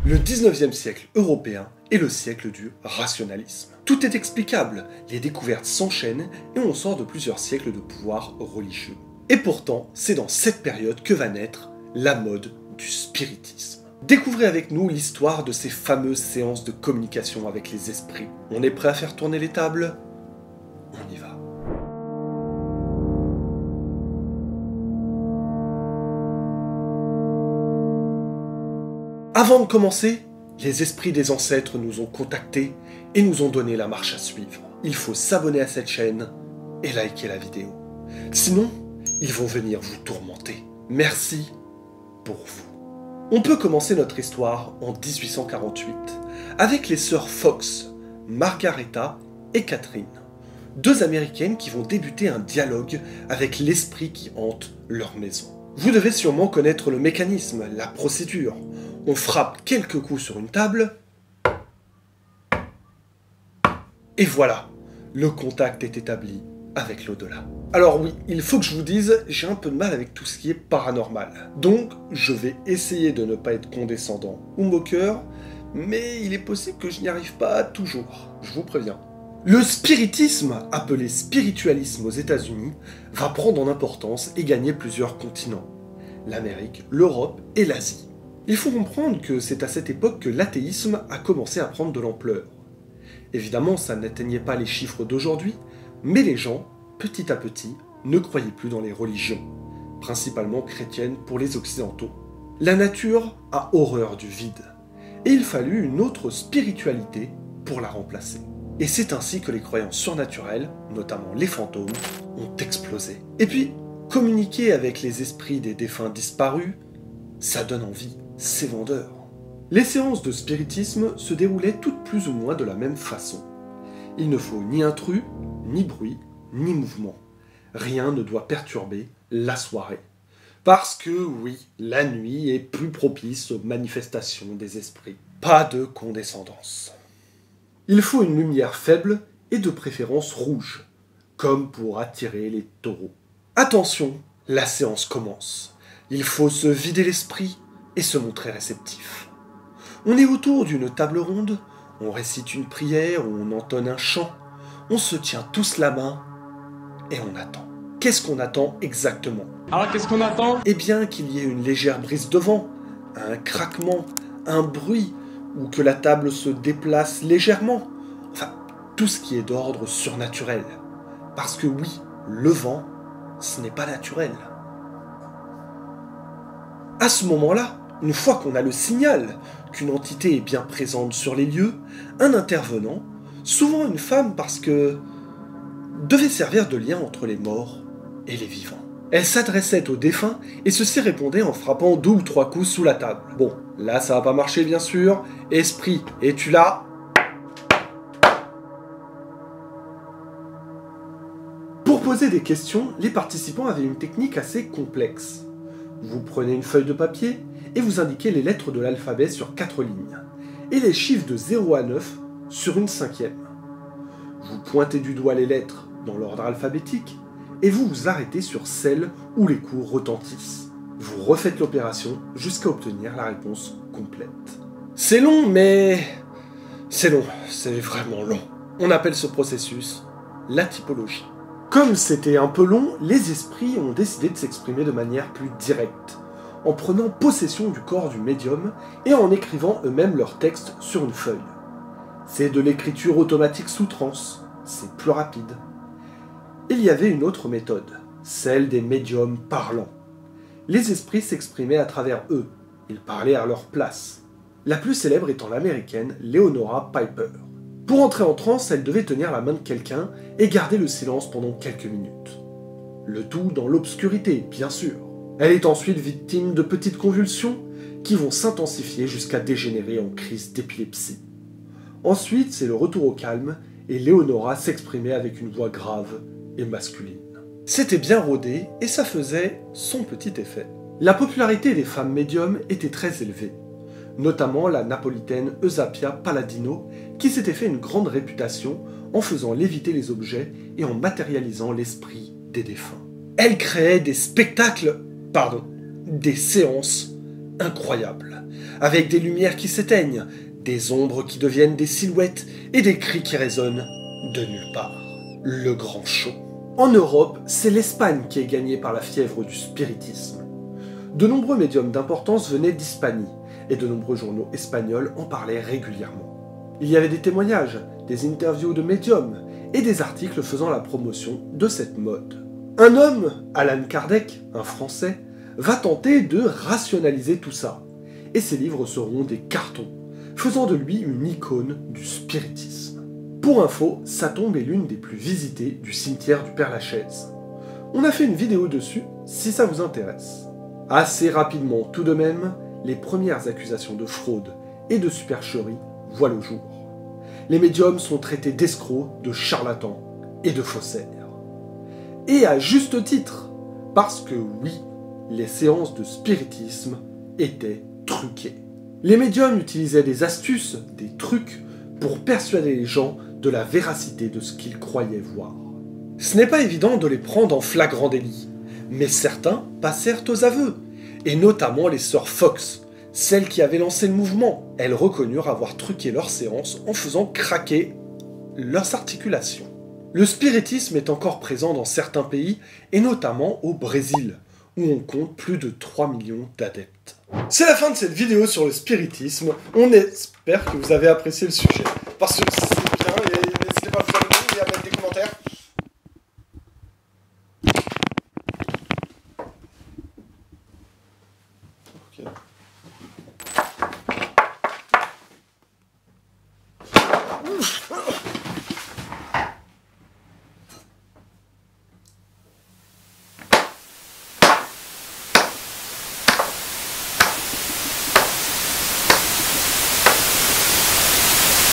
Le 19e siècle européen est le siècle du rationalisme. Tout est explicable, les découvertes s'enchaînent et on sort de plusieurs siècles de pouvoir religieux. Et pourtant, c'est dans cette période que va naître la mode du spiritisme. Découvrez avec nous l'histoire de ces fameuses séances de communication avec les esprits. On est prêt à faire tourner les tables? On y va. Avant de commencer, les esprits des ancêtres nous ont contactés et nous ont donné la marche à suivre. Il faut s'abonner à cette chaîne et liker la vidéo. Sinon, ils vont venir vous tourmenter. Merci pour vous. On peut commencer notre histoire en 1848 avec les sœurs Fox, Margaretha et Catherine, deux Américaines qui vont débuter un dialogue avec l'esprit qui hante leur maison. Vous devez sûrement connaître le mécanisme, la procédure. On frappe quelques coups sur une table, et voilà, le contact est établi avec l'au-delà. Alors oui, il faut que je vous dise, j'ai un peu de mal avec tout ce qui est paranormal. Donc, je vais essayer de ne pas être condescendant ou moqueur, mais il est possible que je n'y arrive pas toujours, je vous préviens. Le spiritisme, appelé spiritualisme aux États-Unis, va prendre en importance et gagner plusieurs continents. L'Amérique, l'Europe et l'Asie. Il faut comprendre que c'est à cette époque que l'athéisme a commencé à prendre de l'ampleur. Évidemment, ça n'atteignait pas les chiffres d'aujourd'hui, mais les gens, petit à petit, ne croyaient plus dans les religions, principalement chrétiennes pour les Occidentaux. La nature a horreur du vide, et il fallut une autre spiritualité pour la remplacer. Et c'est ainsi que les croyances surnaturelles, notamment les fantômes, ont explosé. Et puis, communiquer avec les esprits des défunts disparus, ça donne envie. C'est vendeur. Les séances de spiritisme se déroulaient toutes plus ou moins de la même façon. Il ne faut ni intrus, ni bruit, ni mouvement. Rien ne doit perturber la soirée. Parce que oui, la nuit est plus propice aux manifestations des esprits. Pas de condescendance. Il faut une lumière faible et de préférence rouge, comme pour attirer les taureaux. Attention, la séance commence. Il faut se vider l'esprit et se montrer réceptif. On est autour d'une table ronde, on récite une prière ou on entonne un chant, on se tient tous la main et on attend. Qu'est-ce qu'on attend exactement? Alors qu'est-ce qu'on attend? Eh bien qu'il y ait une légère brise de vent, un craquement, un bruit, ou que la table se déplace légèrement. Enfin, tout ce qui est d'ordre surnaturel. Parce que oui, le vent, ce n'est pas naturel. À ce moment-là, une fois qu'on a le signal qu'une entité est bien présente sur les lieux, un intervenant, souvent une femme parce que devait servir de lien entre les morts et les vivants. Elle s'adressait aux défunts et ceux-ci répondaient en frappant 2 ou 3 coups sous la table. Bon, là ça va pas marcher bien sûr. Esprit, es-tu là? Pour poser des questions, les participants avaient une technique assez complexe. Vous prenez une feuille de papier et vous indiquez les lettres de l'alphabet sur 4 lignes, et les chiffres de 0 à 9 sur une 5e. Vous pointez du doigt les lettres dans l'ordre alphabétique, et vous vous arrêtez sur celles où les coups retentissent. Vous refaites l'opération jusqu'à obtenir la réponse complète. C'est long, mais... c'est long, c'est vraiment long. On appelle ce processus la typologie. Comme c'était un peu long, les esprits ont décidé de s'exprimer de manière plus directe, en prenant possession du corps du médium et en écrivant eux-mêmes leur texte sur une feuille. C'est de l'écriture automatique sous transe, c'est plus rapide. Il y avait une autre méthode, celle des médiums parlants. Les esprits s'exprimaient à travers eux, ils parlaient à leur place. La plus célèbre étant l'américaine Leonora Piper. Pour entrer en transe, elle devait tenir la main de quelqu'un et garder le silence pendant quelques minutes. Le tout dans l'obscurité, bien sûr. Elle est ensuite victime de petites convulsions qui vont s'intensifier jusqu'à dégénérer en crise d'épilepsie. Ensuite, c'est le retour au calme et Leonora s'exprimait avec une voix grave et masculine. C'était bien rodé et ça faisait son petit effet. La popularité des femmes médiums était très élevée, notamment la napolitaine Eusapia Palladino qui s'était fait une grande réputation en faisant léviter les objets et en matérialisant l'esprit des défunts. Elle créait des séances incroyable, avec des lumières qui s'éteignent, des ombres qui deviennent des silhouettes et des cris qui résonnent de nulle part. Le grand show. En Europe, c'est l'Espagne qui est gagnée par la fièvre du spiritisme. De nombreux médiums d'importance venaient d'Hispanie, et de nombreux journaux espagnols en parlaient régulièrement. Il y avait des témoignages, des interviews de médiums, et des articles faisant la promotion de cette mode. Un homme, Allan Kardec, un Français, va tenter de rationaliser tout ça, et ses livres seront des cartons, faisant de lui une icône du spiritisme. Pour info, sa tombe est l'une des plus visitées du cimetière du Père-Lachaise. On a fait une vidéo dessus, si ça vous intéresse. Assez rapidement, tout de même, les premières accusations de fraude et de supercherie voient le jour. Les médiums sont traités d'escrocs, de charlatans et de faussaires. Et à juste titre, parce que oui, les séances de spiritisme étaient truquées. Les médiums utilisaient des astuces, des trucs, pour persuader les gens de la véracité de ce qu'ils croyaient voir. Ce n'est pas évident de les prendre en flagrant délit, mais certains passèrent aux aveux, et notamment les sœurs Fox, celles qui avaient lancé le mouvement. Elles reconnurent avoir truqué leurs séances en faisant craquer leurs articulations. Le spiritisme est encore présent dans certains pays, et notamment au Brésil, où on compte plus de 3 millions d'adeptes. C'est la fin de cette vidéo sur le spiritisme. On espère que vous avez apprécié le sujet. Parce que c'est bien, et n'hésitez pas à vous abonner et à mettre des commentaires. Ok.